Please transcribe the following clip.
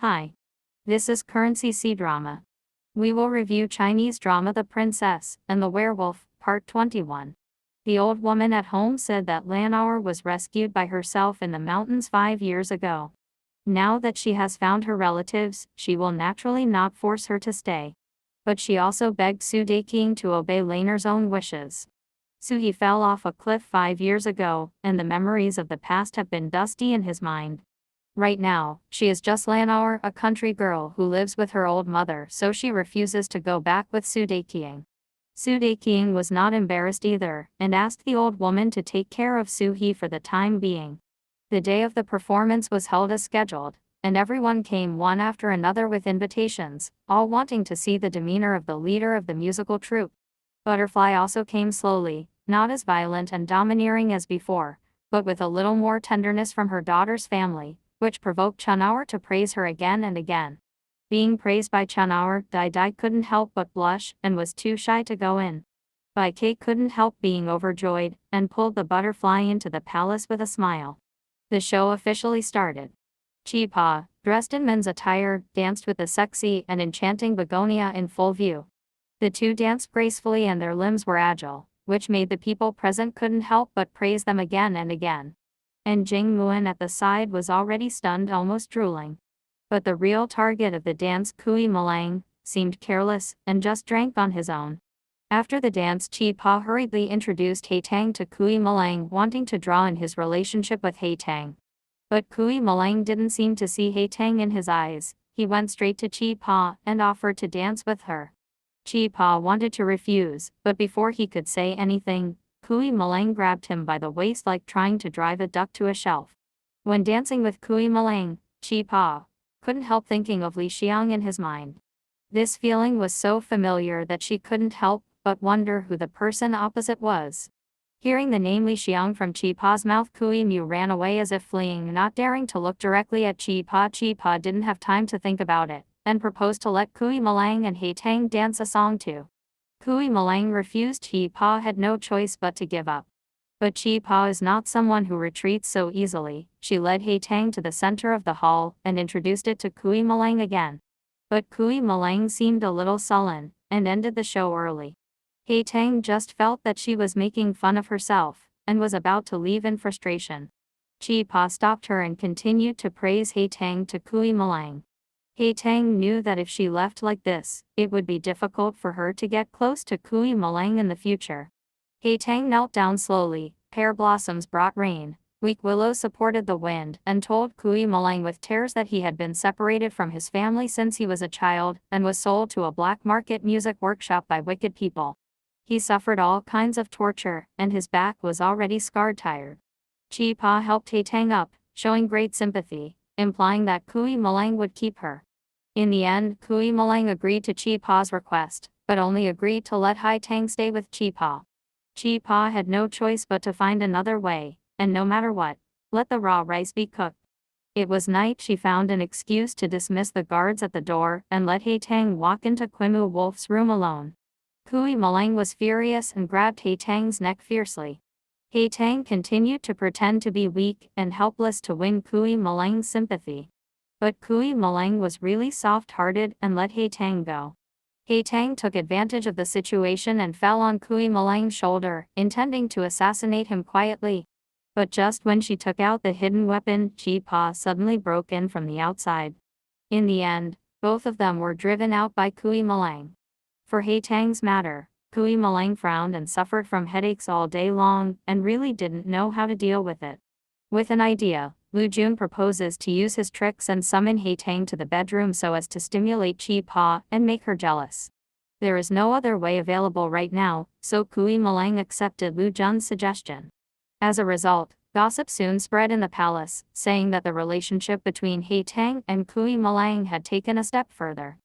Hi. This is Currency C-Drama. We will review Chinese drama The Princess and the Werewolf, Part 21. The old woman at home said that Lanauer was rescued by herself in the mountains 5 years ago. Now that she has found her relatives, she will naturally not force her to stay. But she also begged Su Deqing to obey Laner's own wishes. Su He fell off a cliff 5 years ago, and the memories of the past have been dusty in his mind. Right now, she is just Lanauer, a country girl who lives with her old mother, so she refuses to go back with Su Deqing. Su Deqing was not embarrassed either, and asked the old woman to take care of Su He for the time being. The day of the performance was held as scheduled, and everyone came one after another with invitations, all wanting to see the demeanor of the leader of the musical troupe. Butterfly also came slowly, not as violent and domineering as before, but with a little more tenderness from her daughter's family, which provoked Chunauer to praise her again and again. Being praised by Chunauer, Dai Dai couldn't help but blush and was too shy to go in. Bai Kei couldn't help being overjoyed, and pulled the butterfly into the palace with a smile. The show officially started. Chi Pa, dressed in men's attire, danced with the sexy and enchanting Begonia in full view. The two danced gracefully and their limbs were agile, which made the people present couldn't help but praise them again and again. And Jing Muan at the side was already stunned, almost drooling. But the real target of the dance, Kui Mu Lang, seemed careless and just drank on his own. After the dance, Chi Pa hurriedly introduced He Tang to Kui Mu Lang, wanting to draw in his relationship with He Tang. But Kui Mu Lang didn't seem to see He Tang in his eyes. He went straight to Chi Pa and offered to dance with her. Chi Pa wanted to refuse, but before he could say anything, Kui Mu Lang grabbed him by the waist like trying to drive a duck to a shelf. When dancing with Kui Mu Lang, Chi Pa couldn't help thinking of Li Xiong in his mind. This feeling was so familiar that she couldn't help but wonder who the person opposite was. Hearing the name Li Xiong from Chi Pa's mouth, Kui Mu ran away as if fleeing, not daring to look directly at Chi Pa. Chi Pa didn't have time to think about it, and proposed to let Kui Mu Lang and He Tang dance a song too. Kui Mu Lang refused. Chi Pa had no choice but to give up. But Chi Pa is not someone who retreats so easily. She led He Tang to the center of the hall and introduced it to Kui Mu Lang again. But Kui Mu Lang seemed a little sullen, and ended the show early. He Tang just felt that she was making fun of herself, and was about to leave in frustration. Chi Pa stopped her and continued to praise He Tang to Kui Mu Lang. He Tang knew that if she left like this, it would be difficult for her to get close to Kui Mu Lang in the future. He Tang knelt down slowly. Pear blossoms brought rain. Weak willows supported the wind, and told Kui Mu Lang with tears that he had been separated from his family since he was a child, and was sold to a black market music workshop by wicked people. He suffered all kinds of torture, and his back was already scarred tired. Chi Pa helped He Tang up, showing great sympathy, implying that Kui Mu Lang would keep her. In the end, Kui Mu Lang agreed to Chi Pa's request, but only agreed to let He Tang stay with Chi Pa. Chi Pa had no choice but to find another way, and no matter what, let the raw rice be cooked. It was night. She found an excuse to dismiss the guards at the door and let He Tang walk into Kui Mu Wolf's room alone. Kui Mu Lang was furious and grabbed He Tang's neck fiercely. He Tang continued to pretend to be weak and helpless to win Kui Mu Lang's sympathy. But Kui Mu Lang was really soft-hearted and let He Tang go. He Tang took advantage of the situation and fell on Kui Mu Lang's shoulder, intending to assassinate him quietly. But just when she took out the hidden weapon, Chi Pa suddenly broke in from the outside. In the end, both of them were driven out by Kui Mu Lang. For He Tang's matter, Kui Mu Lang frowned and suffered from headaches all day long, and really didn't know how to deal with it. With an idea, Lu Jun proposes to use his tricks and summon He Tang to the bedroom so as to stimulate Chi Pa and make her jealous. There is no other way available right now, so Kui Mu Lang accepted Lu Jun's suggestion. As a result, gossip soon spread in the palace, saying that the relationship between He Tang and Kui Mu Lang had taken a step further.